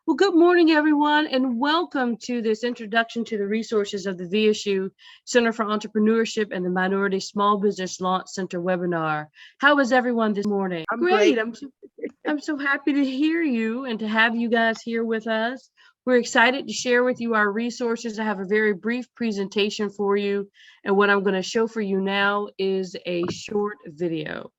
Well, good morning, everyone, and welcome to this introduction to the resources of the VSU Center for Entrepreneurship and the Minority Small Business Launch Center webinar. How is everyone this morning? I'm Great. great. I'm so happy to hear you and to have you guys here with us. We're excited to share with you our resources. I have a very brief presentation for you, and what I'm going to show for you now is a short video.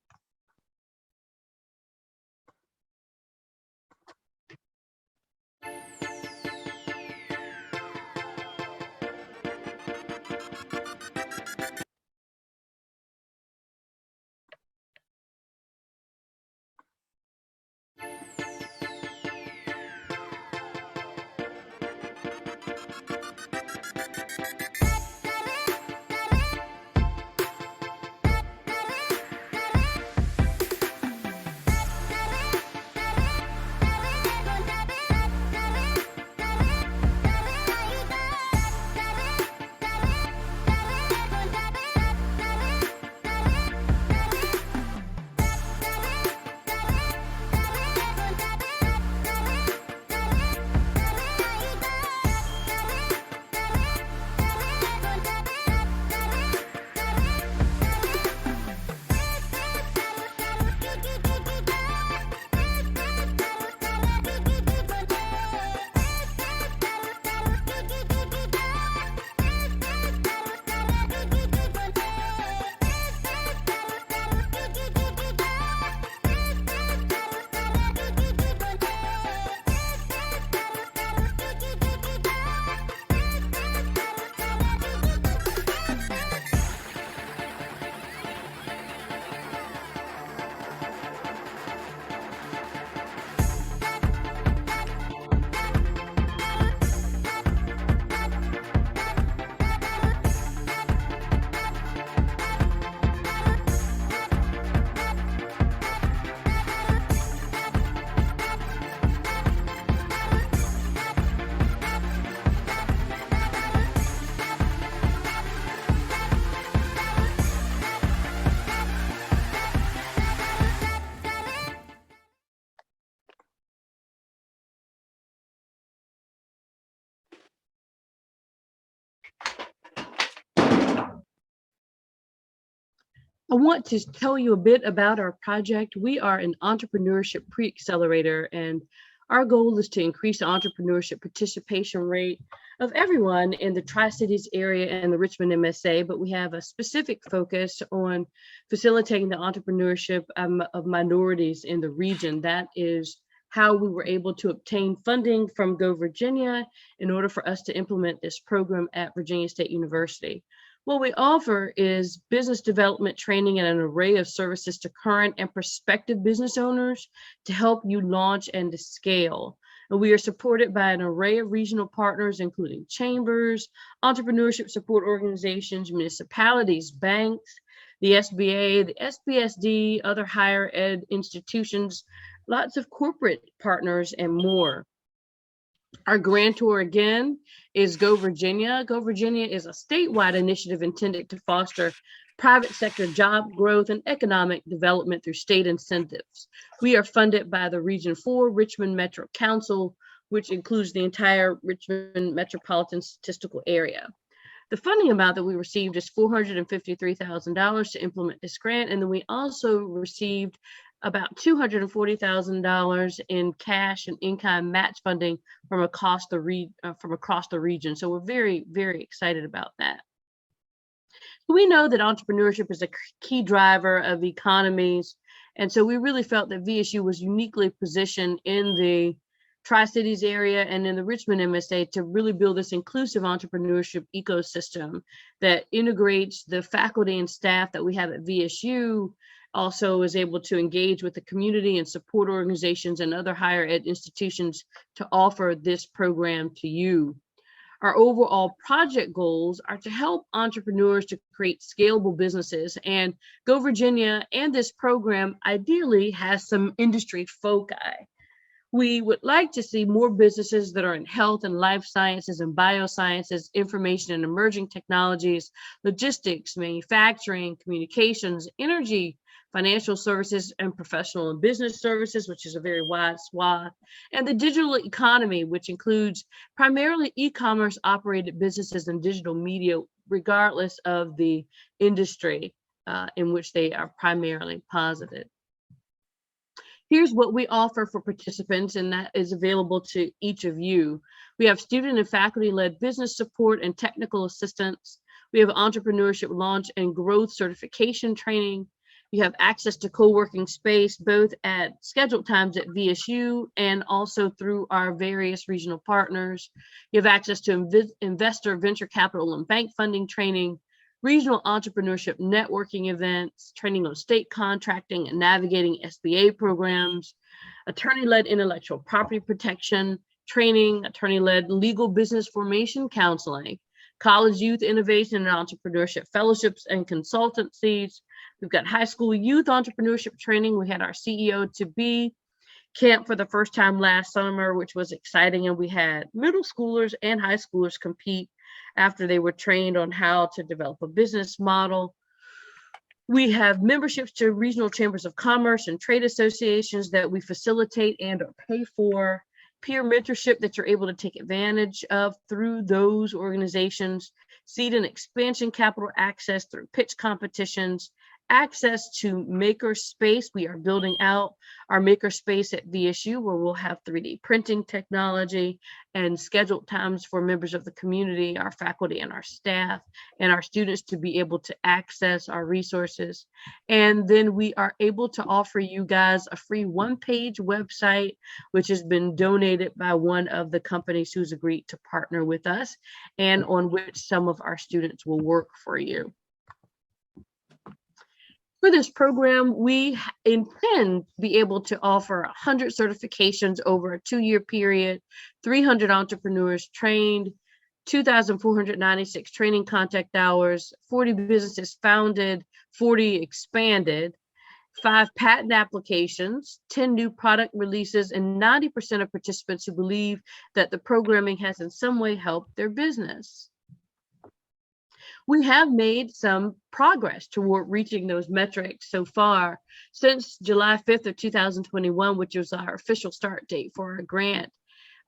I want to tell you a bit about our project. We are an entrepreneurship pre-accelerator, and our goal is to increase the entrepreneurship participation rate of everyone in the Tri-Cities area and the Richmond MSA, but we have a specific focus on facilitating the entrepreneurship of minorities in the region. That is how we were able to obtain funding from Go Virginia in order for us to implement this program at Virginia State University. What we offer is business development training and an array of services to current and prospective business owners to help you launch and to scale. And we are supported by an array of regional partners, including chambers, entrepreneurship support organizations, municipalities, banks, the SBA, the SBSD, other higher ed institutions, lots of corporate partners, and more. Our grantor, again, is Go Virginia. Go Virginia is a statewide initiative intended to foster private sector job growth and economic development through state incentives. We are funded by the Region 4 Richmond Metro Council, which includes the entire Richmond metropolitan statistical area. The funding amount that we received is $453,000 to implement this grant, and then we also received about $240,000 in cash and in-kind match funding from across the region. So we're very, very excited about that. We know that entrepreneurship is a key driver of economies, and so we really felt that VSU was uniquely positioned in the Tri-Cities area and in the Richmond MSA to really build this inclusive entrepreneurship ecosystem that integrates the faculty and staff that we have at VSU, also is able to engage with the community and support organizations and other higher ed institutions to offer this program to you. Our overall project goals are to help entrepreneurs to create scalable businesses, and Go Virginia and this program ideally has some industry foci. We would like to see more businesses that are in health and life sciences and biosciences, information and emerging technologies, logistics, manufacturing, communications, energy, financial services and professional and business services, which is a very wide swath, and the digital economy, which includes primarily e-commerce operated businesses and digital media, regardless of the industry in which they are primarily posited. Here's what we offer for participants, and that is available to each of you. We have student and faculty-led business support and technical assistance. We have entrepreneurship launch and growth certification training. You have access to co-working space, both at scheduled times at VSU and also through our various regional partners. You have access to investor, venture capital, and bank funding training, regional entrepreneurship networking events, training on state contracting and navigating SBA programs, attorney-led intellectual property protection training, attorney-led legal business formation counseling, college youth innovation and entrepreneurship fellowships and consultancies. We've got high school youth entrepreneurship training. We had our CEO-to-be camp for the first time last summer, which was exciting, and we had middle schoolers and high schoolers compete after they were trained on how to develop a business model. We have memberships to regional chambers of commerce and trade associations that we facilitate and or pay for, peer mentorship that you're able to take advantage of through those organizations, seed and expansion capital access through pitch competitions, access to makerspace. We are building out our makerspace at VSU, where we'll have 3D printing technology and scheduled times for members of the community, our faculty and our staff and our students to be able to access our resources. And then we are able to offer you guys a free one-page website, which has been donated by one of the companies who's agreed to partner with us and on which some of our students will work for you. For this program, we intend to be able to offer 100 certifications over a 2-year period, 300 entrepreneurs trained, 2,496 training contact hours, 40 businesses founded, 40 expanded, 5 patent applications, 10 new product releases, and 90% of participants who believe that the programming has in some way helped their business. We have made some progress toward reaching those metrics so far since July 5th of 2021, which was our official start date for our grant.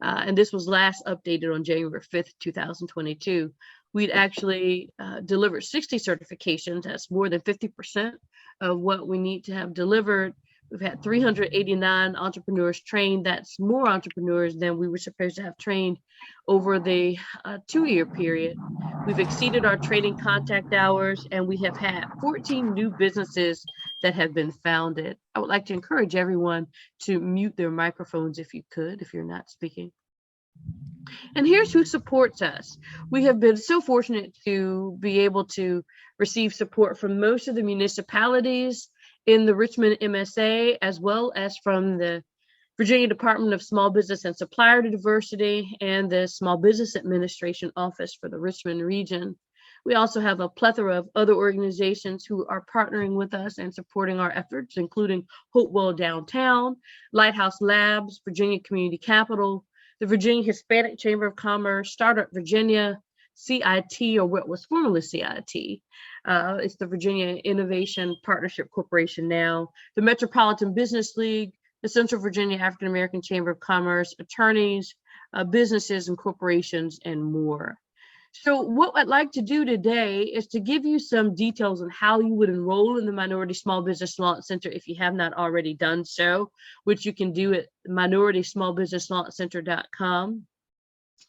And this was last updated on January 5th, 2022. We'd actually delivered 60 certifications. That's more than 50% of what we need to have delivered. We've had 389 entrepreneurs trained. That's more entrepreneurs than we were supposed to have trained over the 2-year period. We've exceeded our training contact hours, and we have had 14 new businesses that have been founded. I would like to encourage everyone to mute their microphones if you could, if you're not speaking. And here's who supports us. We have been so fortunate to be able to receive support from most of the municipalities in the Richmond MSA, as well as from the Virginia Department of Small Business and Supplier Diversity and the Small Business Administration Office for the Richmond region. We also have a plethora of other organizations who are partnering with us and supporting our efforts, including Hopewell Downtown, Lighthouse Labs, Virginia Community Capital, the Virginia Hispanic Chamber of Commerce, Startup Virginia, CIT, or what was formerly CIT. It's the Virginia Innovation Partnership Corporation now, the Metropolitan Business League, the Central Virginia African American Chamber of Commerce, attorneys, businesses and corporations, and more. So what I'd like to do today is to give you some details on how you would enroll in the Minority Small Business Launch Center if you have not already done so, which you can do at minoritysmallbusinesslaunchcenter.com.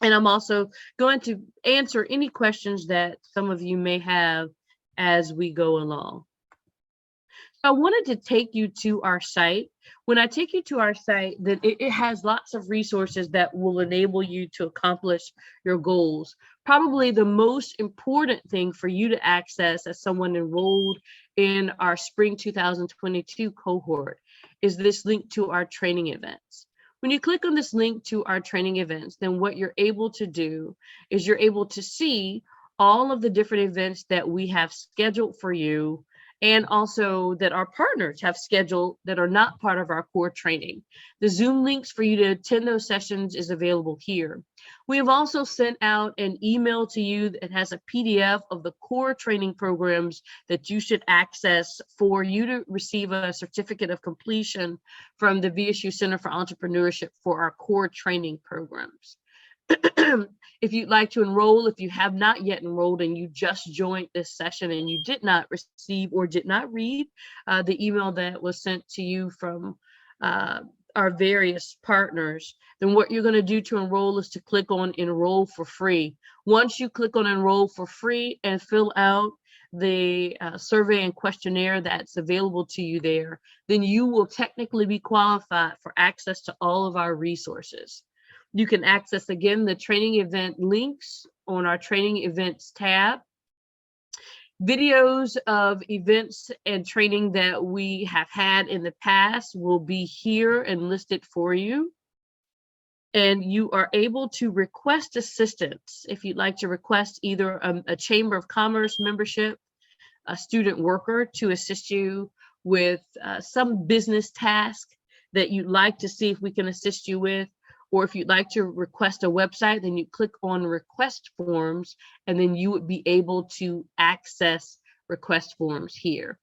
And I'm also going to answer any questions that some of you may have as we go along. I wanted to take you to our site. When I take you to our site, then it has lots of resources that will enable you to accomplish your goals. Probably the most important thing for you to access as someone enrolled in our spring 2022 cohort is this link to our training events. When you click on this link to our training events, then what you're able to do is you're able to see all of the different events that we have scheduled for you and also that our partners have scheduled that are not part of our core training. The Zoom links for you to attend those sessions is available here. We have also sent out an email to you that has a PDF of the core training programs that you should access for you to receive a certificate of completion from the VSU Center for Entrepreneurship for our core training programs. If you'd like to enroll, if you have not yet enrolled and you just joined this session and you did not receive or did not read the email that was sent to you from our various partners, then what you're going to do to enroll is to click on enroll for free. Once you click on enroll for free and fill out the survey and questionnaire that's available to you there, then you will technically be qualified for access to all of our resources. You can access, again, the training event links on our training events tab. Videos of events and training that we have had in the past will be here and listed for you. And you are able to request assistance if you'd like to request either a Chamber of Commerce membership, a student worker to assist you with some business task that you'd like to see if we can assist you with. Or if you'd like to request a website, then you click on request forms, and then you would be able to access request forms here.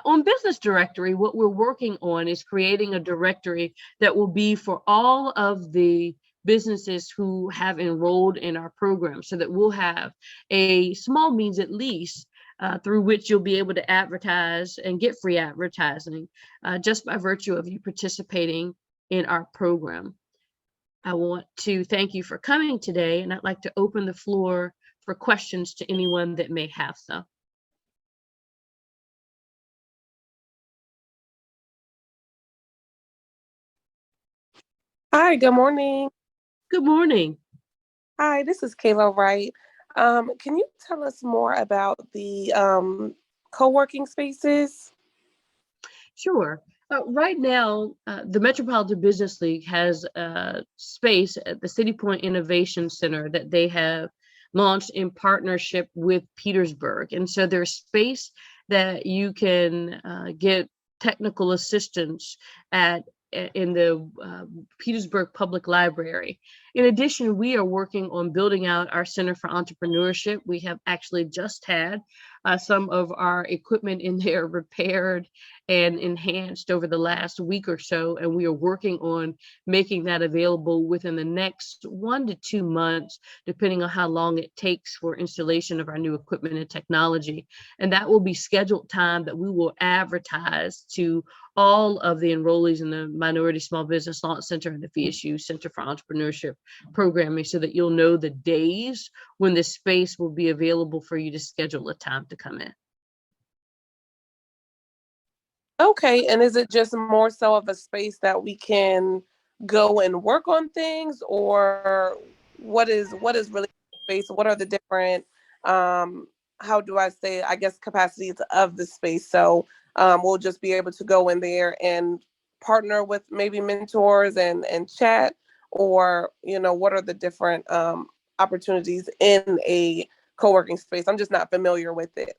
On Business Directory, what we're working on is creating a directory that will be for all of the businesses who have enrolled in our program, so that we'll have a small means at least through which you'll be able to advertise and get free advertising just by virtue of you participating in our program. I want to thank you for coming today, and I'd like to open the floor for questions to anyone that may have some. Hi, good morning. Good morning. Hi, this is Kayla Wright. Can you tell us more about the co-working spaces? Sure. Right now, the Metropolitan Business League has a space at the City Point Innovation Center that they have launched in partnership with Petersburg. And so there's space that you can get technical assistance at in the Petersburg Public Library. In addition, we are working on building out our Center for Entrepreneurship. We have actually just had some of our equipment in there repaired and enhanced over the last week or so, and we are working on making that available within the next 1 to 2 months, depending on how long it takes for installation of our new equipment and technology. And that will be scheduled time that we will advertise to all of the enrollees in the Minority Small Business Launch Center and the VSU Center for Entrepreneurship programming, so that you'll know the days when the space will be available for you to schedule a time to come in. Okay, and is it just more so of a space that we can go and work on things, or what is really space? What are the different how do I say, I guess, capacities of the space? So we'll just be able to go in there and partner with maybe mentors and chat, or what are the different opportunities in a co-working space? I'm just not familiar with it.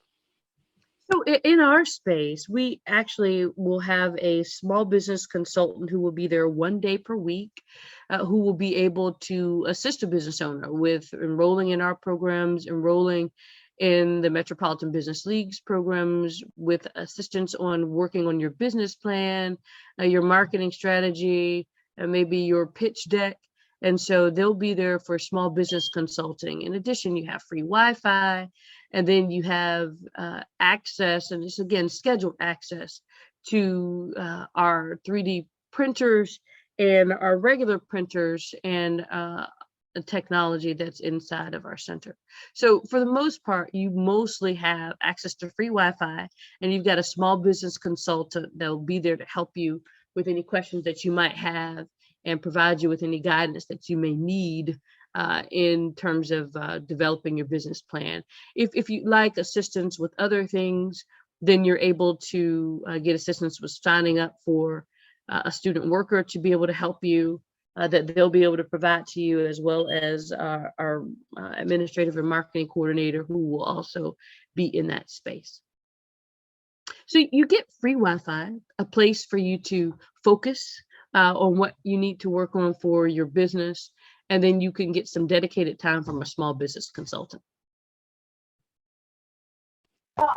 So in our space, we actually will have a small business consultant who will be there 1 day per week, who will be able to assist a business owner with enrolling in our programs, enrolling in the Metropolitan Business League's programs, with assistance on working on your business plan, your marketing strategy, and maybe your pitch deck. And so they'll be there for small business consulting. In addition, you have free Wi-Fi, and then you have access, and it's again scheduled access to our 3D printers and our regular printers and the technology that's inside of our center. So for the most part, you mostly have access to free Wi-Fi, and you've got a small business consultant that'll be there to help you with any questions that you might have and provide you with any guidance that you may need in terms of developing your business plan. If you like assistance with other things, then you're able to get assistance with signing up for a student worker to be able to help you, that they'll be able to provide to you, as well as our administrative and marketing coordinator, who will also be in that space. So you get free Wi-Fi, a place for you to focus on what you need to work on for your business, and then you can get some dedicated time from a small business consultant.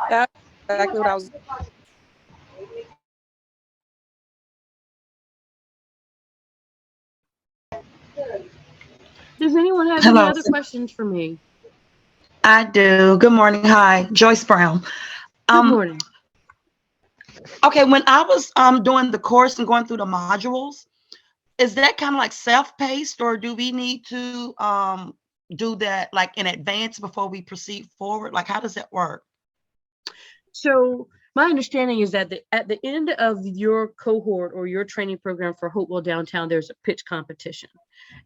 That's exactly what I was. Does anyone have any Hello. other questions for me? I do. Good morning. Hi, Joyce Brown. Good Um, morning. okay, when I was doing the course and going through the modules, is that kind of like self-paced, or do we need to do that like in advance before we proceed forward? Like, how does that work? So my understanding is that at the end of your cohort or your training program for Hopewell Downtown, there's a pitch competition.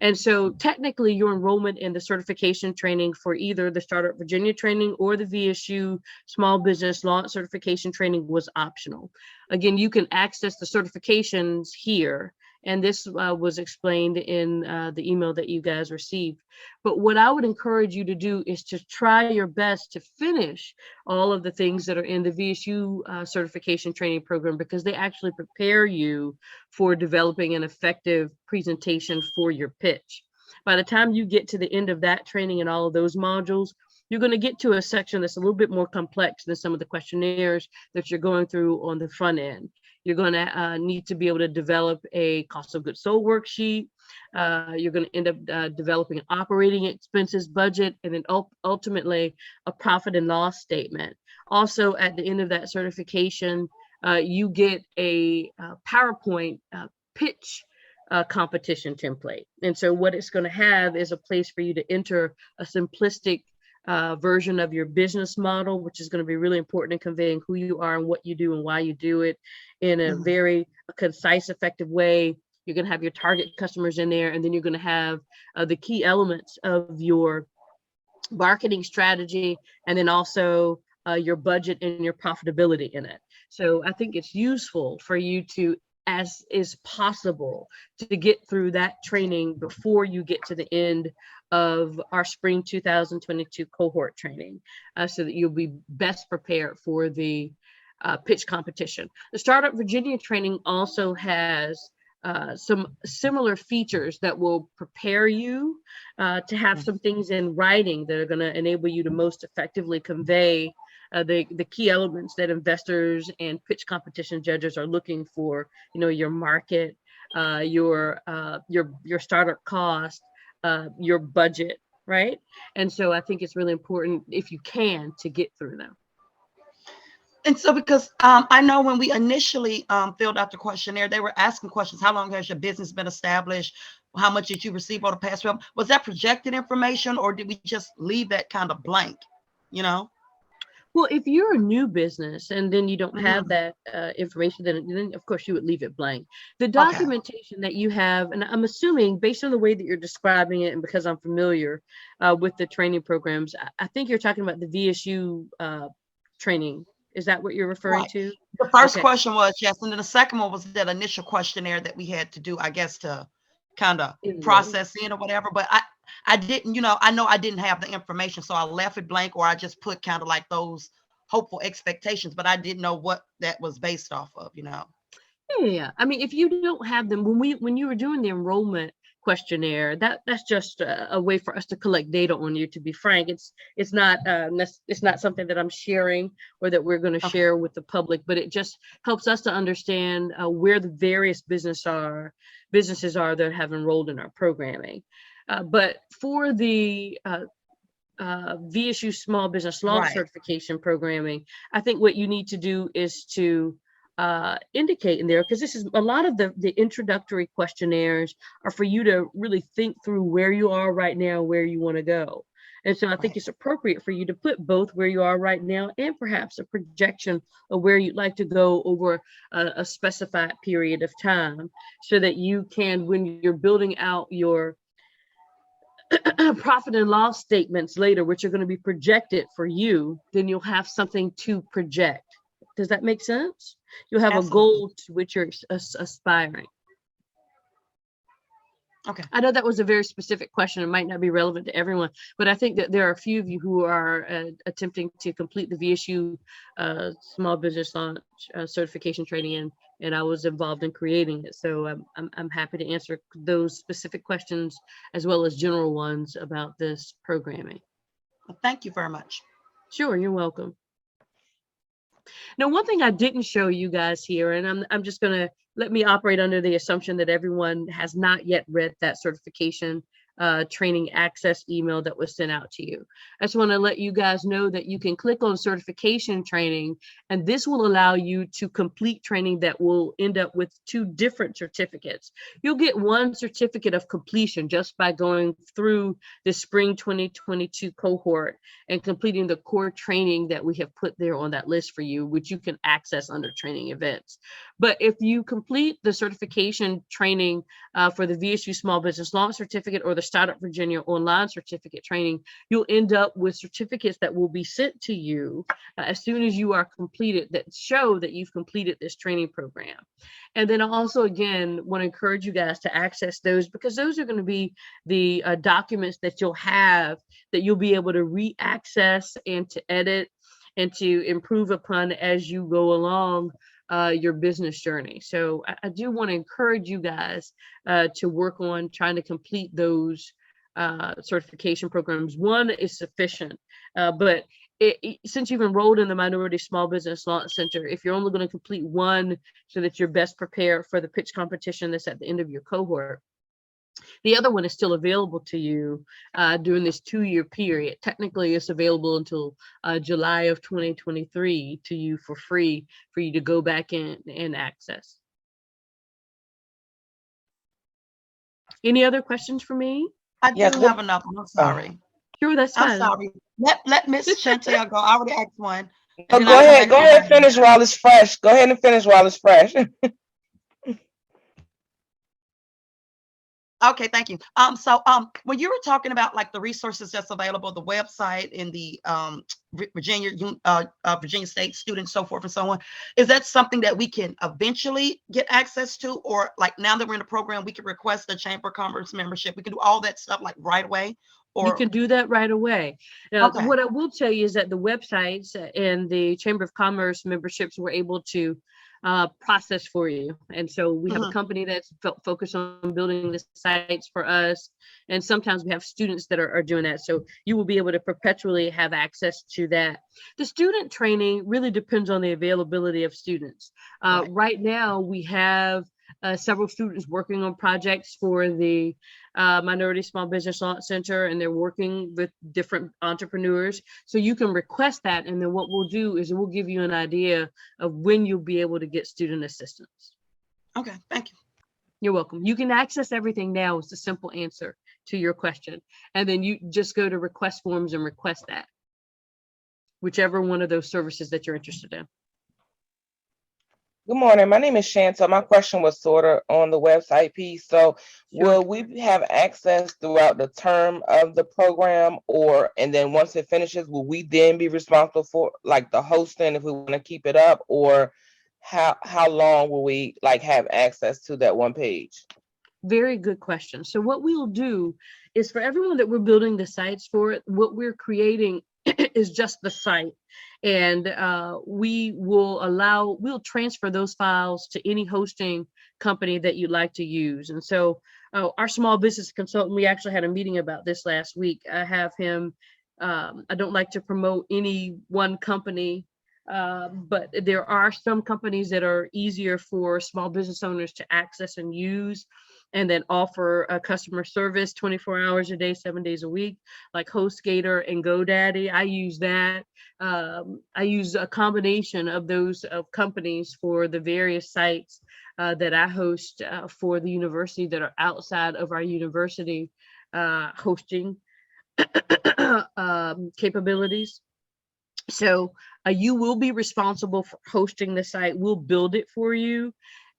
And so technically your enrollment in the certification training for either the Startup Virginia training or the VSU Small Business Launch Certification training was optional. Again, you can access the certifications here. And this was explained in the email that you guys received. But what I would encourage you to do is to try your best to finish all of the things that are in the VSU certification training program, because they actually prepare you for developing an effective presentation for your pitch. By the time you get to the end of that training and all of those modules, you're going to get to a section that's a little bit more complex than some of the questionnaires that you're going through on the front end. You're going to need to be able to develop a cost of goods sold worksheet. You're going to end up developing an operating expenses budget, and then ultimately a profit and loss statement. Also, at the end of that certification, you get a PowerPoint pitch competition template. And so what it's going to have is a place for you to enter a simplistic version of your business model, which is going to be really important in conveying who you are and what you do and why you do it in a very concise, effective way. You're going to have your target customers in there, and then you're going to have the key elements of your marketing strategy, and then also your budget and your profitability in it. So I think it's useful for you to, as is possible, to get through that training before you get to the end of our spring 2022 cohort training, so that you'll be best prepared for the pitch competition. The Startup Virginia training also has some similar features that will prepare you to have some things in writing that are going to enable you to most effectively convey the key elements that investors and pitch competition judges are looking for. You know, your market, your startup cost, your budget, right? And so I think it's really important, if you can, to get through them. And so, because I know when we initially filled out the questionnaire, they were asking questions. How long has your business been established? How much did you receive over the past 12? Was that projected information, or did we just leave that kind of blank, you know? Well, if you're a new business and then you don't have that information, then of course you would leave it blank. The documentation that you have, and I'm assuming based on the way that you're describing it, and because I'm familiar with the training programs, I think you're talking about the VSU training. Is that what you're referring to? The first question was yes, and then the second one was that initial questionnaire that we had to do, I guess, to kind of process in or whatever. But I didn't, you know I didn't have the information, so I left it blank, or I just put kind of like those hopeful expectations, but I didn't know what that was based off of, you know. Yeah, I mean, if you don't have them, when you were doing the enrollment questionnaire, that's just a way for us to collect data on you. To be frank, it's not something that I'm sharing or that we're going to share with the public, but it just helps us to understand where the various businesses are that have enrolled in our programming. But for the VSU Small Business Launch Certification programming, I think what you need to do is to indicate in there, because this is a lot of the introductory questionnaires are for you to really think through where you are right now, where you want to go. And so I think it's appropriate for you to put both where you are right now and perhaps a projection of where you'd like to go over a specified period of time, so that you can, when you're building out your profit and loss statements later, which are going to be projected for you, then you'll have something to project. Does that make sense? You'll have a goal to which you're aspiring. Okay. I know that was a very specific question. It might not be relevant to everyone, but I think that there are a few of you who are attempting to complete the VSU Small Business Launch certification training, and I was involved in creating it. So I'm happy to answer those specific questions as well as general ones about this programming. Well, thank you very much. Sure, you're welcome. Now, one thing I didn't show you guys here, and I'm just gonna let me operate under the assumption that everyone has not yet read that certification training access email that was sent out to you. I just want to let you guys know that you can click on certification training, and this will allow you to complete training that will end up with 2 different certificates. You'll get one certificate of completion just by going through the spring 2022 cohort and completing the core training that we have put there on that list for you, which you can access under training events. But if you complete the certification training for the VSU Small Business Launch Certificate or the Startup Virginia online certificate training, you'll end up with certificates that will be sent to you as soon as you are completed, that show that you've completed this training program. And then I also, again, want to encourage you guys to access those, because those are going to be the documents that you'll have that you'll be able to re-access and to edit and to improve upon as you go along your business journey. So I do want to encourage you guys to work on trying to complete those certification programs. One is sufficient, but since you've enrolled in the Minority Small Business Launch Center, if you're only going to complete one so that you're best prepared for the pitch competition that's at the end of your cohort, the other one is still available to you during this 2-year period. Technically, it's available until July of 2023 to you for free for you to go back in and access. Any other questions for me? I do have another one. I'm sorry. Sure, that's fine. I'm sorry. Let Miss Chantel go. I already asked one. Oh, go ahead, finish while it's fresh. Go ahead and finish while it's fresh. Okay, thank you. So when you were talking about like the resources that's available, the website and the Virginia State students, so forth and so on, is that something that we can eventually get access to, or like now that we're in the program, we can request a Chamber of Commerce membership? We can do all that stuff like right away. Or... You can do that right away. Now, what I will tell you is that the websites and the Chamber of Commerce memberships were able to process for you. And so we have a company that's focused on building the sites for us. And sometimes we have students that are doing that. So you will be able to perpetually have access to that. The student training really depends on the availability of students. Right now, we have several students working on projects for the Minority Small Business Launch Center, and they're working with different entrepreneurs. So you can request that, and then what we'll do is we'll give you an idea of when you'll be able to get student assistance. Okay, thank you. You're welcome. You can access everything now is the simple answer to your question. And then you just go to request forms and request that, whichever one of those services that you're interested in. Good morning. My name is Chantel. My question was sort of on the website piece. So will we have access throughout the term of the program, and then once it finishes, will we then be responsible for like the hosting if we want to keep it up, or how long will we like have access to that one page? Very good question. So what we'll do is, for everyone that we're building the sites for, what we're creating is just the site. And we'll transfer those files to any hosting company that you'd like to use. And so our small business consultant, we actually had a meeting about this last week. I have him, I don't like to promote any one company, but there are some companies that are easier for small business owners to access and use, and then offer a customer service 24 hours a day, 7 days a week, like HostGator and GoDaddy. I use that. I use a combination of those companies for the various sites that I host for the university that are outside of our university hosting capabilities. So you will be responsible for hosting the site. We'll build it for you.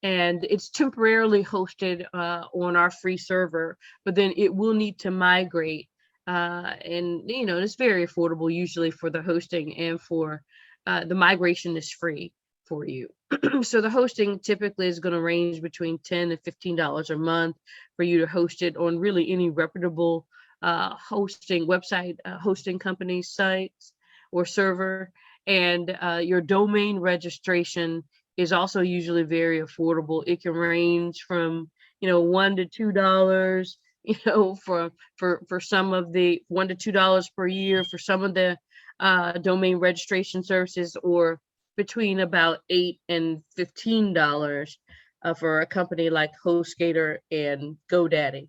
And it's temporarily hosted on our free server, but then it will need to migrate. And, it's very affordable usually for the hosting, and for the migration is free for you. So the hosting typically is going to range between $10 and $15 a month for you to host it on really any reputable website hosting company sites or server. And your domain registration is also usually very affordable. It can range from, $1 to $2, for some of the $1 to $2 per year for some of the domain registration services, or between about $8 and $15 for a company like HostGator and GoDaddy.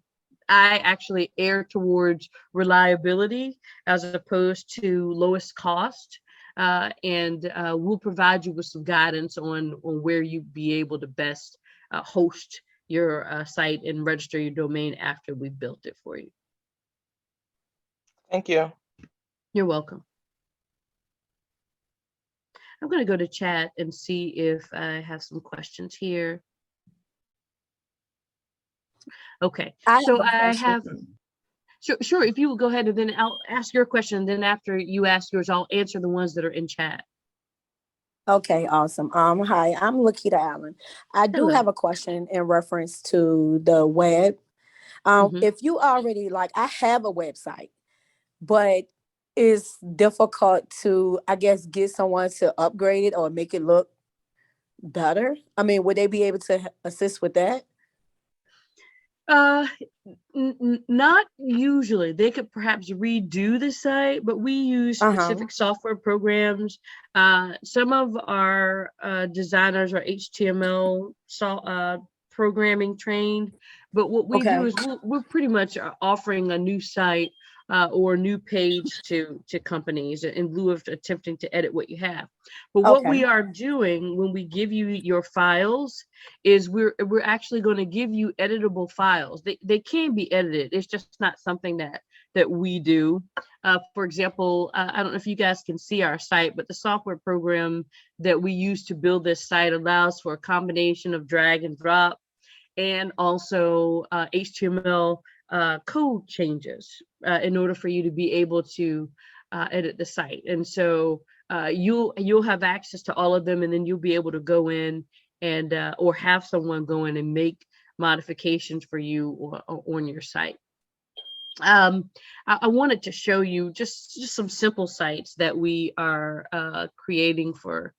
I actually err towards reliability as opposed to lowest cost, and we'll provide you with some guidance on where you'd be able to best host your site and register your domain after we've built it for you. Thank you. You're welcome. I'm going to go to chat and see if I have some questions here. Okay, so I have, sure, if you will go ahead and then I'll ask your question. Then after you ask yours, I'll answer the ones that are in chat. Okay, awesome. Hi, I'm Lakita Allen. I do Hello. have a question in reference to the web. If you already, I have a website, but it's difficult to, I guess, get someone to upgrade it or make it look better. I mean, would they be able to assist with that? Not usually. They could perhaps redo the site, but we use specific software programs. Some of our designers are HTML programming trained, but what we do is we're pretty much offering a new site or a new page to companies in lieu of attempting to edit what you have. But what we are doing when we give you your files is we're actually going to give you editable files. They can be edited. It's just not something that we do. For example, I don't know if you guys can see our site, but the software program that we use to build this site allows for a combination of drag and drop and also HTML code changes in order for you to be able to edit the site. And so you'll have access to all of them, and then you'll be able to go in and or have someone go in and make modifications for you or on your site. I wanted to show you just some simple sites that we are creating for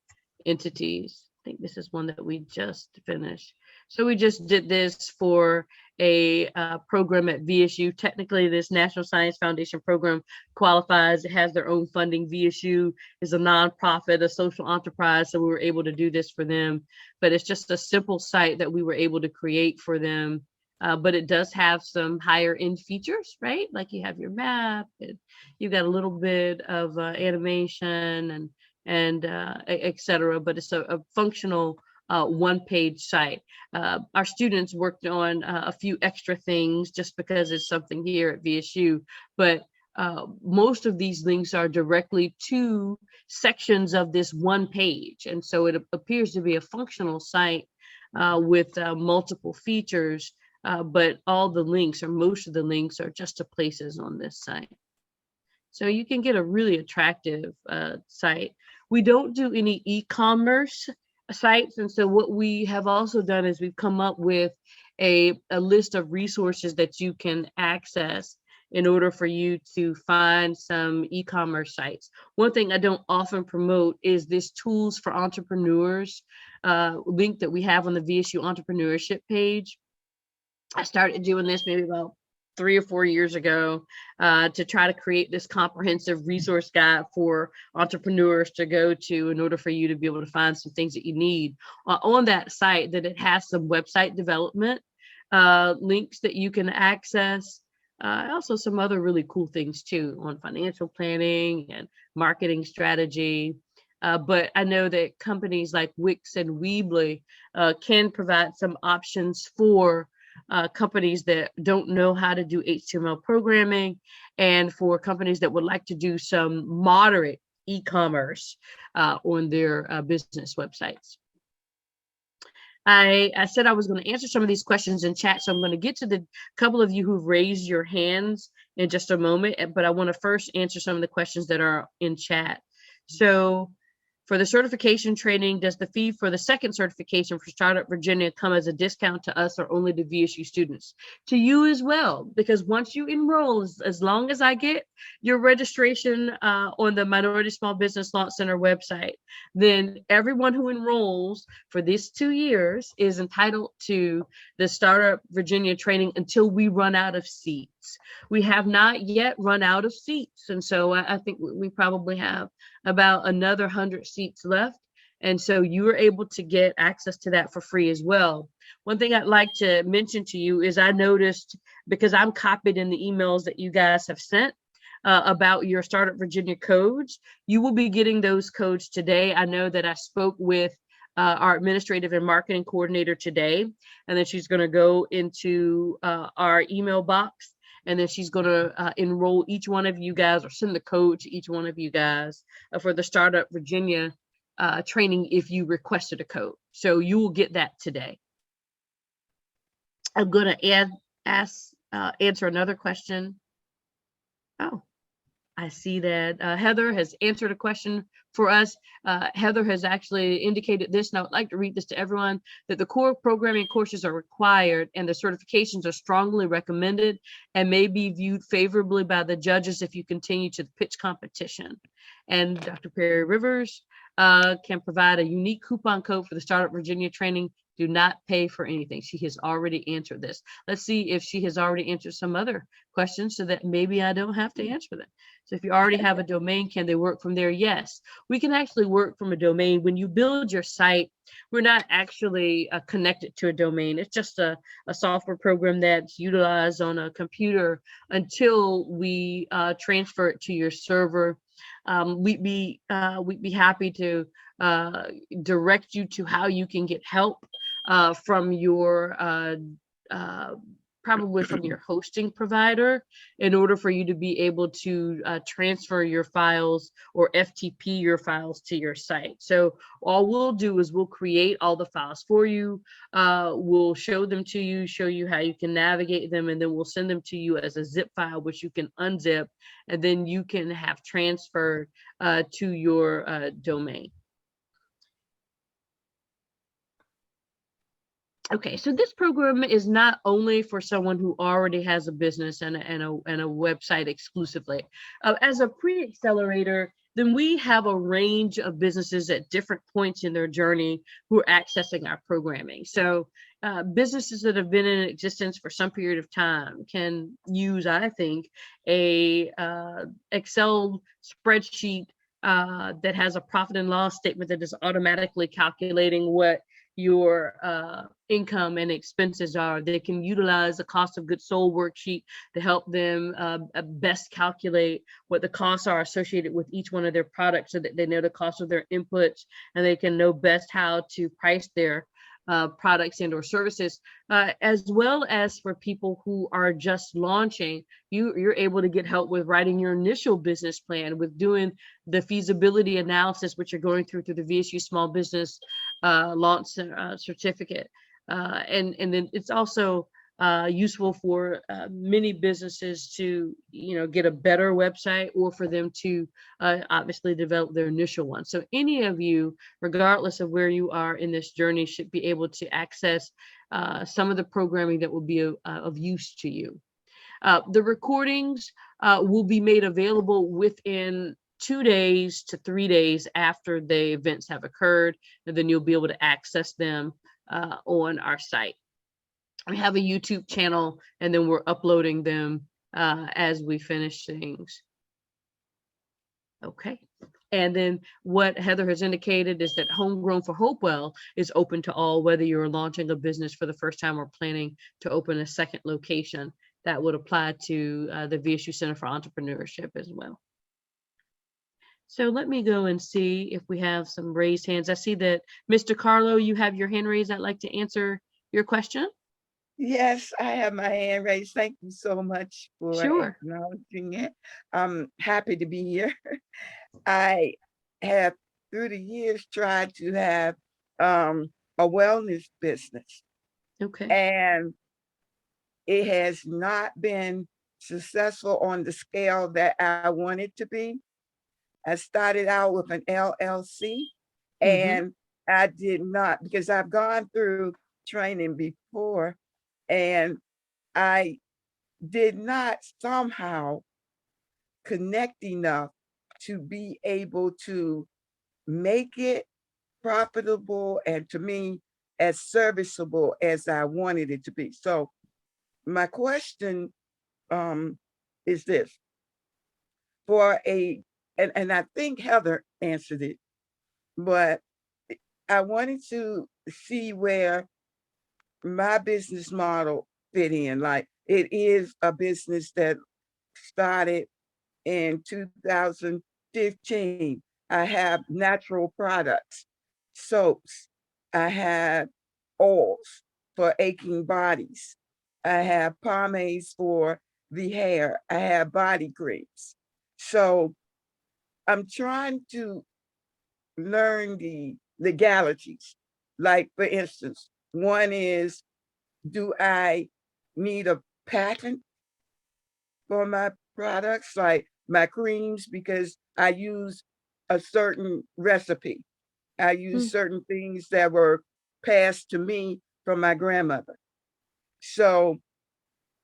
entities. I think this is one that we just finished. So we just did this for a program at VSU. Technically, this National Science Foundation program qualifies. It has their own funding. VSU is a nonprofit, a social enterprise, so we were able to do this for them. But it's just a simple site that we were able to create for them. But it does have some higher end features, right? Like you have your map, and you've got a little bit of animation and et cetera, but it's a functional one-page site. Our students worked on a few extra things just because it's something here at VSU, but most of these links are directly to sections of this one page. And so it appears to be a functional site with multiple features, but all the links, or most of the links, are just to places on this site. So you can get a really attractive site. We don't do any e-commerce sites. And so what we have also done is we've come up with a list of resources that you can access in order for you to find some e-commerce sites. One thing I don't often promote is this Tools for Entrepreneurs link that we have on the VSU Entrepreneurship page. I started doing this maybe about 3 or 4 years ago to try to create this comprehensive resource guide for entrepreneurs to go to in order for you to be able to find some things that you need. On that site, that it has some website development links that you can access. Also some other really cool things too on financial planning and marketing strategy. But I know that companies like Wix and Weebly can provide some options for companies that don't know how to do HTML programming, and for companies that would like to do some moderate e-commerce on their business websites. I said I was going to answer some of these questions in chat, so I'm going to get to the couple of you who've raised your hands in just a moment, but I want to first answer some of the questions that are in chat. So For the certification training, does the fee for the second certification for Startup Virginia come as a discount to us or only to VSU students? To you as well, because once you enroll, as long as I get your registration on the Minority Small Business Launch Center website, then everyone who enrolls for these 2 years is entitled to the Startup Virginia training until we run out of seats. We have not yet run out of seats. And so I think we probably have about another 100 seats left. And so you are able to get access to that for free as well. One thing I'd like to mention to you is I noticed, because I'm copied in the emails that you guys have sent about your Startup Virginia codes, you will be getting those codes today. I know that I spoke with our administrative and marketing coordinator today, and then she's going to go into our email box, and then she's going to enroll each one of you guys or send the code to each one of you guys for the Startup Virginia training if you requested a code. So you will get that today. I'm going to answer another question. Oh, I see that Heather has answered a question for us. Heather has actually indicated this, and I would like to read this to everyone, that the core programming courses are required and the certifications are strongly recommended and may be viewed favorably by the judges if you continue to the pitch competition. And Dr. Perry Rivers can provide a unique coupon code for the Startup Virginia training. Do not pay for anything. She has already answered this. Let's see if she has already answered some other questions so that maybe I don't have to answer them. So if you already have a domain, can they work from there? Yes, we can actually work from a domain. When you build your site, we're not actually connected to a domain. It's just a software program that's utilized on a computer until we transfer it to your server. We'd be happy to direct you to how you can get help from your probably from your hosting provider in order for you to be able to transfer your files or FTP your files to your site. So all we'll do is we'll create all the files for you. We'll show them to you, show you how you can navigate them, and then we'll send them to you as a zip file, which you can unzip, and then you can have transferred to your domain. Okay, so this program is not only for someone who already has a business and a website exclusively. As a pre-accelerator, then we have a range of businesses at different points in their journey who are accessing our programming. So businesses that have been in existence for some period of time can use, I think, a Excel spreadsheet that has a profit and loss statement that is automatically calculating what your income and expenses are. They can utilize a cost of goods sold worksheet to help them best calculate what the costs are associated with each one of their products so that they know the cost of their inputs and they can know best how to price their products and or services, as well as for people who are just launching. You're able to get help with writing your initial business plan, with doing the feasibility analysis, which you're going through the VSU Small Business Launch Certificate. And then it's also useful for many businesses to, get a better website or for them to obviously develop their initial one. So any of you, regardless of where you are in this journey, should be able to access some of the programming that will be of use to you. The recordings will be made available within 2 days to 3 days after the events have occurred, and then you'll be able to access them on our site. We have a YouTube channel, and then we're uploading them as we finish things. Okay. And then what Heather has indicated is that Homegrown for Hopewell is open to all, whether you're launching a business for the first time or planning to open a second location. That would apply to the VSU Center for Entrepreneurship as well. So let me go and see if we have some raised hands. I see that Mr. Carlo, you have your hand raised. I'd like to answer your question. Yes, I have my hand raised. Thank you so much for acknowledging it. I'm happy to be here. I have, through the years, tried to have a wellness business. Okay. And it has not been successful on the scale that I wanted to be. I started out with an LLC, And I did not, because I've gone through training before, and I did not somehow connect enough to be able to make it profitable and, to me, as serviceable as I wanted it to be. So my question is this: for and I think Heather answered it, but I wanted to see where my business model fit in. Like, it is a business that started in 2015. I have natural products, soaps. I have oils for aching bodies. I have pomades for the hair. I have body creams. So I'm trying to learn the legalities. Like, for instance, one is, do I need a patent for my products, like my creams, because I use a certain recipe. I use certain things that were passed to me from my grandmother. So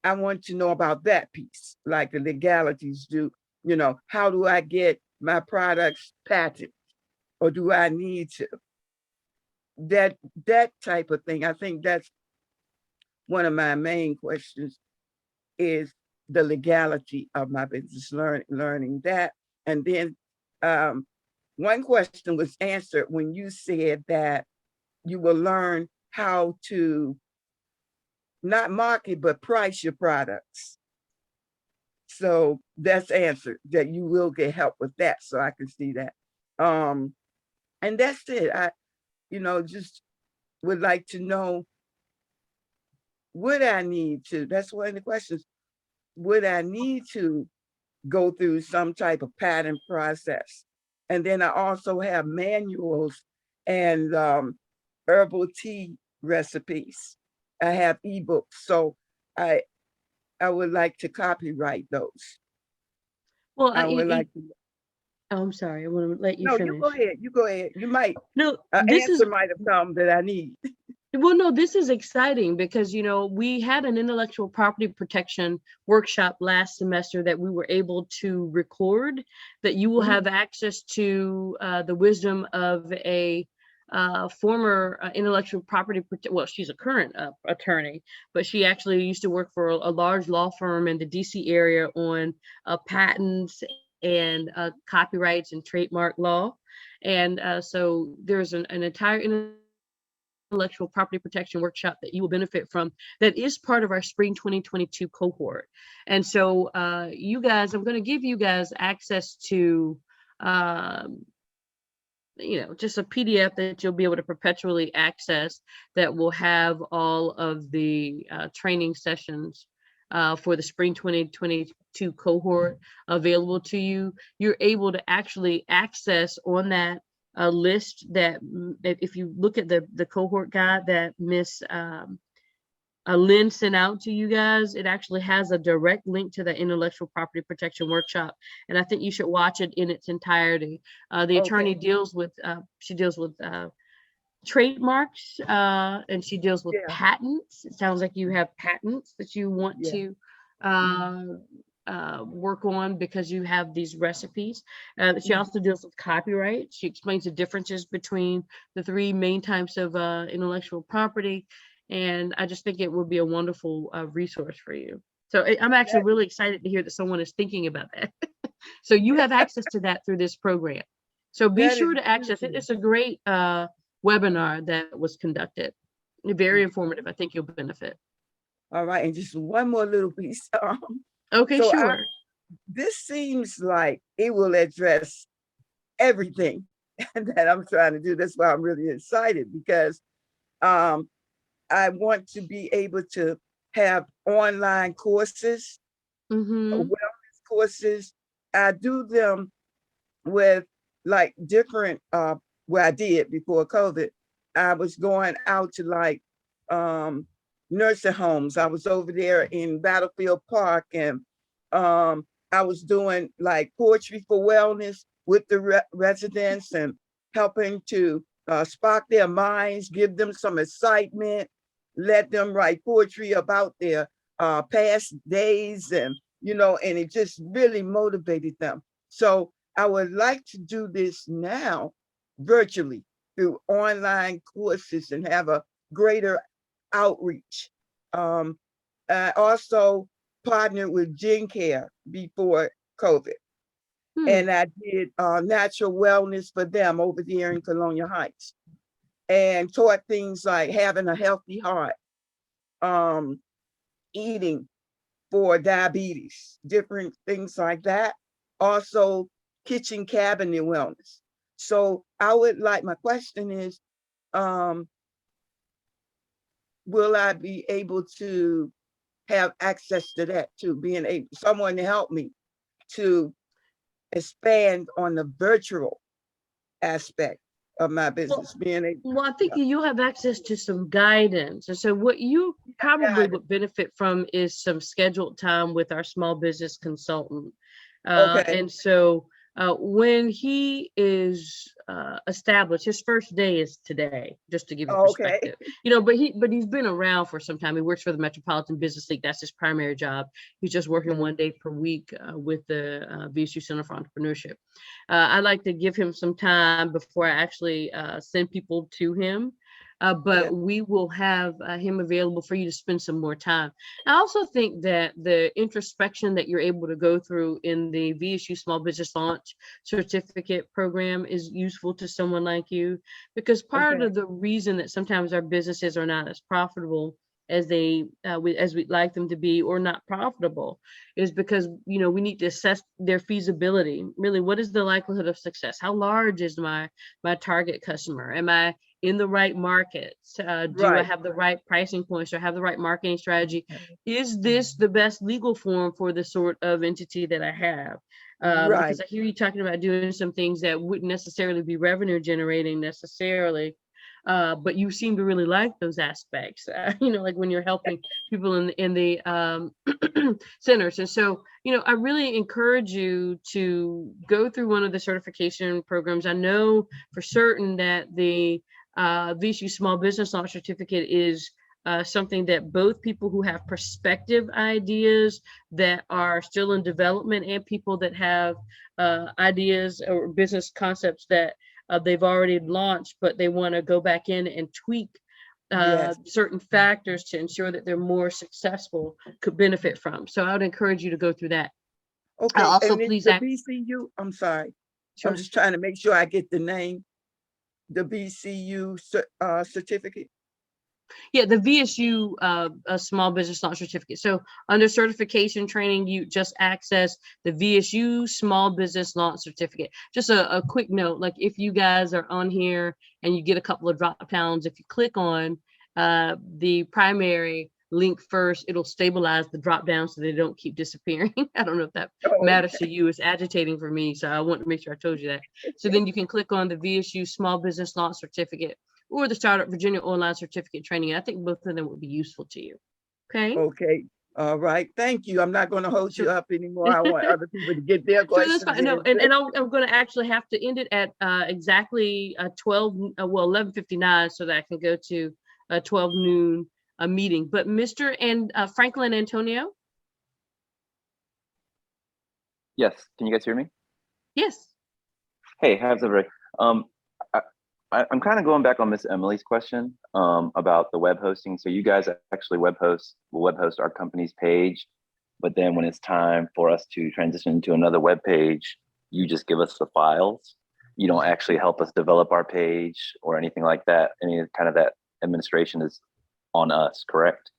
I want to know about that piece, like the legalities. How do I get my products patented, or do I need to? That type of thing. I think that's one of my main questions, is the legality of my business, learning that. And then one question was answered when you said that you will learn how to not market, but price your products. So that's answered, that you will get help with that. So I can see that. And that's it. I, just would like to know, would I need to, that's one of the questions, would I need to go through some type of patent process? And then I also have manuals and herbal tea recipes. I have ebooks. So I would like to copyright those. Well, I would like to. Oh, I'm sorry. I want to let you No, finish. you go ahead. You go ahead. You might. No, answer might have come that I need. Well, no, this is exciting because, we had an intellectual property protection workshop last semester that we were able to record, that you will have access to the wisdom of a former intellectual property, well, she's a current attorney, but she actually used to work for a large law firm in the DC area on patents and copyrights and trademark law. And so there's an entire intellectual property protection workshop that you will benefit from, that is part of our spring 2022 cohort. And so you guys, I'm going to give you guys access to just a PDF that you'll be able to perpetually access, that will have all of the training sessions for the spring 2022 cohort available to you. You're able to actually access on that list, that if you look at the cohort guide that Miss Lynn sent out to you guys, it actually has a direct link to the intellectual property protection workshop, and I think you should watch it in its entirety. The attorney deals with trademarks, and she deals with patents. It sounds like you have patents that you want to work on, because you have these recipes. She also deals with copyright. She explains the differences between the three main types of intellectual property. And I just think it would be a wonderful resource for you. So I'm actually really excited to hear that someone is thinking about that. So you have access to that through this program. So be sure to access it. It's a great webinar that was conducted. Very informative. I think you'll benefit. All right. And just one more little piece. Okay, so sure. This seems like it will address everything that I'm trying to do. That's why I'm really excited, because I want to be able to have online courses, wellness courses. I do them with like different, where I did before COVID. I was going out to like nursing homes. I was over there in Battlefield Park, and I was doing like poetry for wellness with the residents, and helping to spark their minds, give them some excitement, let them write poetry about their past days, and and it just really motivated them. So I would like to do this now virtually through online courses and have a greater outreach. I also partnered with Gen Care before COVID. And I did natural wellness for them over there in Colonial Heights, and taught things like having a healthy heart, eating for diabetes, different things like that. Also, kitchen cabinet wellness. So I would like, my question is, will I be able to have access to that too, being able, someone to help me to expand on the virtual aspect of my business, being able. Well, I think you'll have access to some guidance. And so what you probably would benefit from is some scheduled time with our small business consultant. Okay. And so when he is established, his first day is today, just to give you perspective. But he's been around for some time. He works for the Metropolitan Business League. That's his primary job. He's just working 1 day per week with the VSU Center for Entrepreneurship. I like to give him some time before I actually send people to him. But we will have him available for you to spend some more time. I also think that the introspection that you're able to go through in the VSU Small Business Launch Certificate program is useful to someone like you, because part of the reason that sometimes our businesses are not as profitable as we'd like them to be, or not profitable, is because we need to assess their feasibility. Really, what is the likelihood of success? How large is my target customer? Am I in the right markets? Do I have the right pricing points, or have the right marketing strategy? Is this the best legal form for the sort of entity that I have? Because I hear you talking about doing some things that wouldn't necessarily be revenue generating necessarily. But you seem to really like those aspects, like when you're helping people in the centers. And so, I really encourage you to go through one of the certification programs. I know for certain that the VSU Small Business Launch Certificate is something that both people who have prospective ideas that are still in development, and people that have ideas or business concepts that they've already launched, but they want to go back in and tweak certain factors to ensure that they're more successful, could benefit from. So I would encourage you to go through that. Okay. Also, and please the VCU, I'm sorry. Sure. I'm just trying to make sure I get the name. The VCU certificate. Yeah, the VSU a Small Business Launch Certificate. So under certification training, you just access the VSU Small Business Launch Certificate. Just a quick note, like if you guys are on here and you get a couple of drop downs, if you click on the primary link first, it'll stabilize the drop down so they don't keep disappearing. I don't know if that matters to you. It's agitating for me, so I want to make sure I told you that. So then you can click on the VSU Small Business Launch Certificate or the Startup Virginia Online Certificate Training. I think both of them would be useful to you. Okay. Okay. All right. Thank you. I'm not going to hold you up anymore. I want other people to get their questions. So that's fine. No, and I'm going to actually have to end it at exactly 11:59 so that I can go to 12 noon a meeting. But Mr. and Franklin Antonio. Yes. Can you guys hear me? Yes. Hey, how's everybody? I'm kind of going back on Miss Emily's question about the web hosting. So you guys actually will web host our company's page, but then when it's time for us to transition to another web page, you just give us the files. You don't actually help us develop our page or anything like that. Any kind of that administration is on us, correct?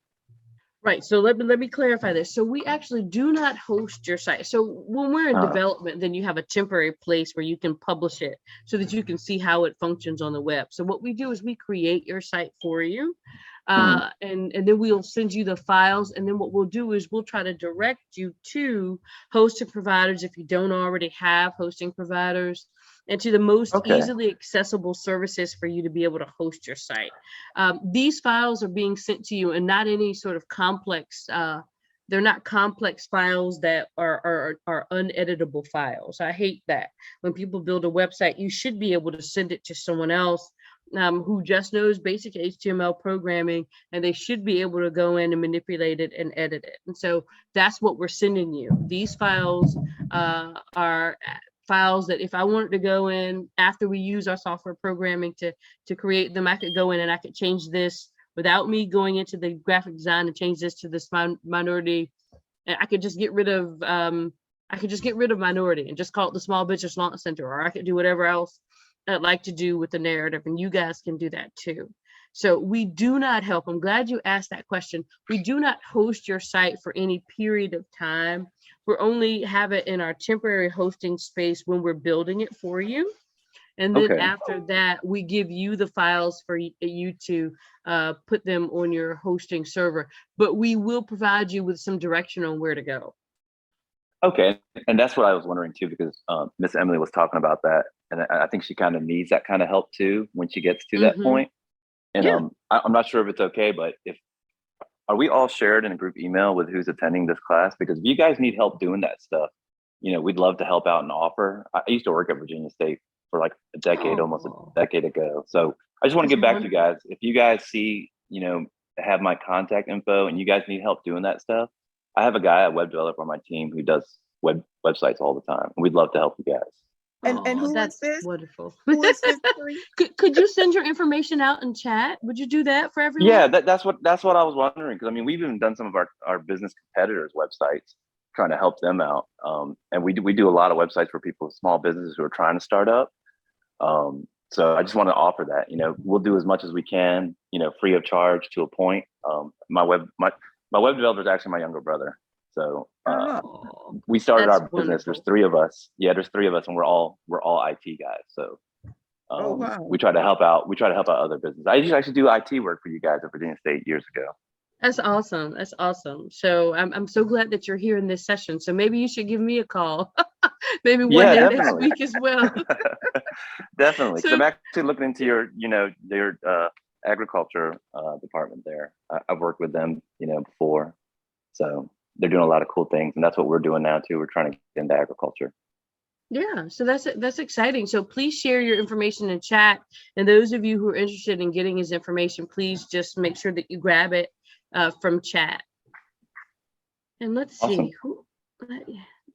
Right. So let me clarify this. So we actually do not host your site. So when we're in development, then you have a temporary place where you can publish it so that you can see how it functions on the web. So what we do is we create your site for you. And then we'll send you the files. And then what we'll do is we'll try to direct you to hosting providers if you don't already have hosting providers, and to the most easily accessible services for you to be able to host your site. These files are being sent to you and not any sort of complex they're not complex files that are uneditable files. I hate that. When people build a website, you should be able to send it to someone else who just knows basic HTML programming, and they should be able to go in and manipulate it and edit it. And so that's what we're sending you. These files are files that if I wanted to go in after we use our software programming to create them, I could go in and I could change this without me going into the graphic design and change this to this minority. And I could just get rid of minority and just call it the Small Business Launch Center, or I could do whatever else I'd like to do with the narrative, and you guys can do that too. So we do not help. I'm glad you asked that question. We do not host your site for any period of time. We only have it in our temporary hosting space when we're building it for you. And then after that, we give you the files for you to put them on your hosting server. But we will provide you with some direction on where to go. Okay, and that's what I was wondering too, because Miss Emily was talking about that, and I think she kind of needs that kind of help too when she gets to that point. And I'm not sure if it's okay, but are we all shared in a group email with who's attending this class? Because if you guys need help doing that stuff, we'd love to help out and offer. I used to work at Virginia State for like a decade, almost a decade ago. So I just want to get back to you guys. If you guys see, have my contact info and you guys need help doing that stuff, I have a guy, a web developer on my team who does websites all the time. And we'd love to help you guys. And who that's is this? Wonderful. Who is this? Could you send your information out in chat? Would you do that for everyone? Yeah, that's what I was wondering. Because we've even done some of our business competitors' websites, trying to help them out. And we do a lot of websites for people, small businesses who are trying to start up. So I just want to offer that. We'll do as much as we can, free of charge to a point. My web developer is actually my younger brother. So we started our business. There's three of us. Yeah, there's three of us, and we're all IT guys. So we try to help out. We try to help out other businesses. I used to actually do IT work for you guys at Virginia State years ago. That's awesome. That's awesome. So I'm so glad that you're here in this session. So maybe you should give me a call. Maybe one day next week as well. Definitely. So I'm actually looking into your agriculture department there. I've worked with them, before. So they're doing a lot of cool things, and that's what we're doing now too. We're trying to get into agriculture. Yeah, so that's exciting. So please share your information in chat. And those of you who are interested in getting his information, please just make sure that you grab it from chat. And let's see.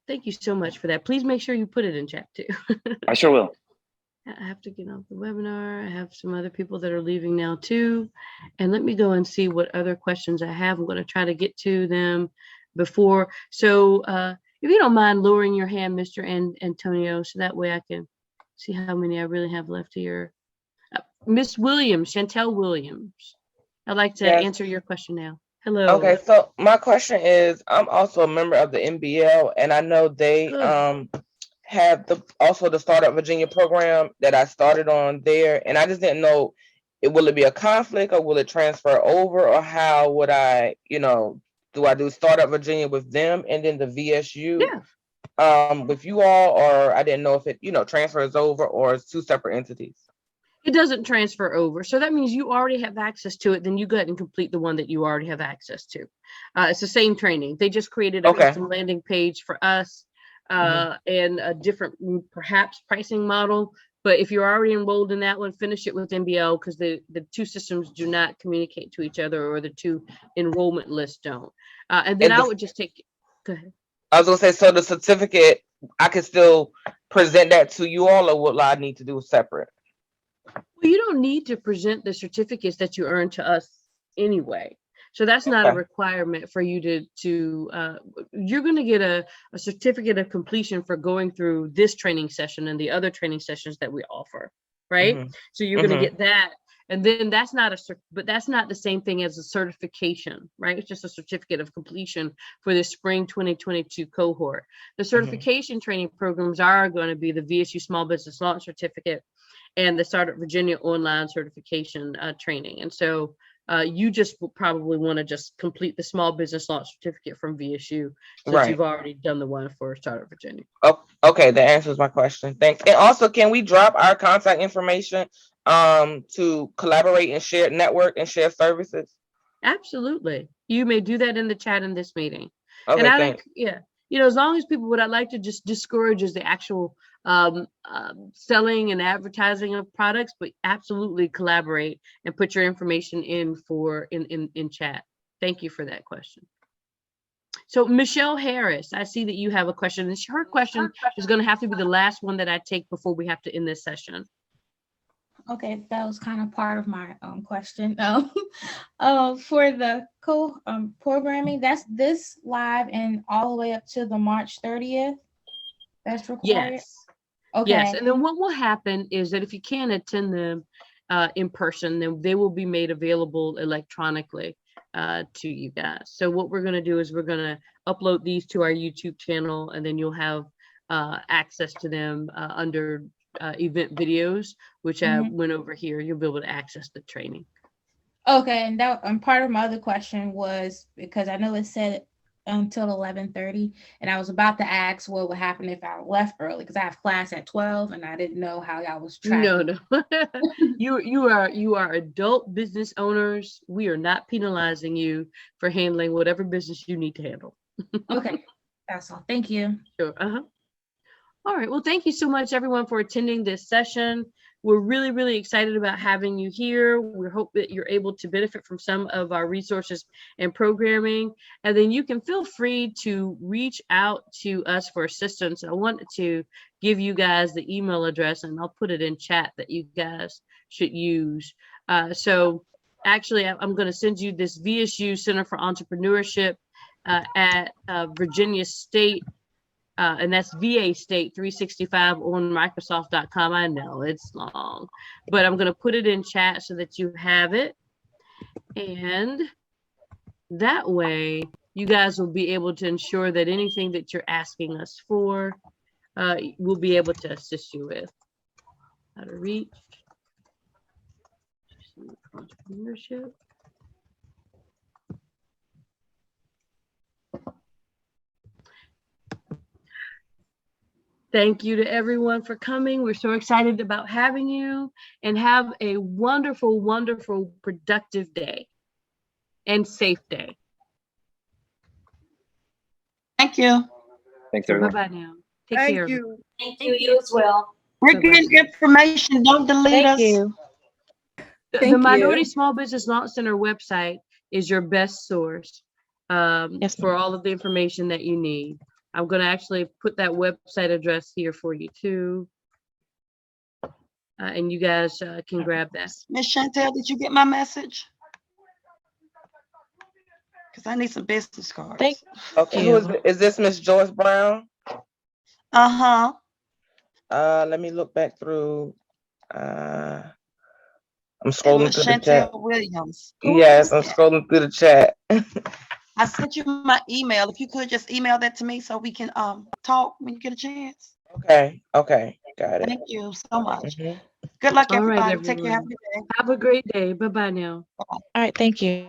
Thank you so much for that. Please make sure you put it in chat too. I sure will. I have to get off the webinar. I have some other people that are leaving now too. And let me go and see what other questions I have. I'm going to try to get to them before. So if you don't mind lowering your hand, Mr. Antonio, so that way I can see how many I really have left here. Miss Williams, Chantel Williams. I'd like to answer your question now. Hello. Okay, so my question is, I'm also a member of the NBL, and I know they have the Startup Virginia program that I started on there, and I just didn't know, will it be a conflict or will it transfer over, or how would I, do I do Startup Virginia with them and then the VSU with you all, or I didn't know if it, transfers over or it's two separate entities? It doesn't transfer over. So that means you already have access to it. Then you go ahead and complete the one that you already have access to. It's the same training. They just created a custom landing page for us and a different, perhaps, pricing model. But if you're already enrolled in that one, finish it with NBL, because the two systems do not communicate to each other, or the two enrollment lists don't. And then I would just take, go ahead. I was going to say, so the certificate, I could still present that to you all, or what I need to do separate? Well, you don't need to present the certificates that you earn to us anyway. So that's not a requirement for you to you're going to get a certificate of completion for going through this training session and the other training sessions that we offer, right? So you're going to get that. And then that's not the same thing as a certification, right? It's just a certificate of completion for the spring 2022 cohort. The certification training programs are going to be the VSU Small Business Launch Certificate and the Startup Virginia online certification training. And so you just will probably want to just complete the Small Business Launch Certificate from VSU, since you've already done the one for Startup Virginia. Oh, okay, that answers my question. Thanks. And also, can we drop our contact information to collaborate and share, network and share services? Absolutely. You may do that in the chat in this meeting. And I thanks. think, yeah, you know, as long as people, what I'd like to just discourage is the actual selling and advertising of products, but absolutely collaborate and put your information in in chat. Thank you for that question. So Michelle Harris, I see that you have a question. And her question is going to have to be the last one that I take before we have to end this session. Okay, that was kind of part of my question. For the programming, that's this live and all the way up to the March 30th. That's required. Yes. Okay. Yes, and then what will happen is that if you can't attend them in person, then they will be made available electronically to you guys. So what we're going to do is we're going to upload these to our YouTube channel, and then you'll have access to them under event videos, which I went over here. You'll be able to access the training. Okay, and that part of my other question was because I know it said until 11:30, and I was about to ask what would happen if I left early because I have class at 12, and I didn't know how y'all was tracking. No. you are adult business owners. We are not penalizing you for handling whatever business you need to handle. Okay, that's all. Thank you. Sure. All right. Well, thank you so much, everyone, for attending this session. We're really, really excited about having you here. We hope that you're able to benefit from some of our resources and programming. And then you can feel free to reach out to us for assistance. I wanted to give you guys the email address, and I'll put it in chat that you guys should use. So actually, I'm going to send you this VSU Center for Entrepreneurship at Virginia State. And that's VA State 365 on Microsoft.com. I know it's long, but I'm going to put it in chat so that you have it. And that way you guys will be able to ensure that anything that you're asking us for, we'll be able to assist you with. How to reach entrepreneurship. Thank you to everyone for coming. We're so excited about having you, and have a wonderful, wonderful, productive day and safe day. Thank you. Thanks, everyone. Bye-bye now. Take Thank care. you. Thank you. You as well. We're getting information. Don't delete us. The Minority Small Business Launch Center website is your best source for all of the information that you need. I'm going to actually put that website address here for you too. And you guys can grab that. Miss Chantel, did you get my message? Because I need some business cards. Okay, who is this? Miss Joyce Brown? Uh-huh. Let me look back through. I'm scrolling through the chat. Williams. Yes, I'm scrolling through the chat. I sent you my email. If you could just email that to me so we can talk when you get a chance. Okay, got it. Thank you so much. Good luck, everybody. Take care. Have a good day. Have a great day. Bye-bye now. All right. Thank you.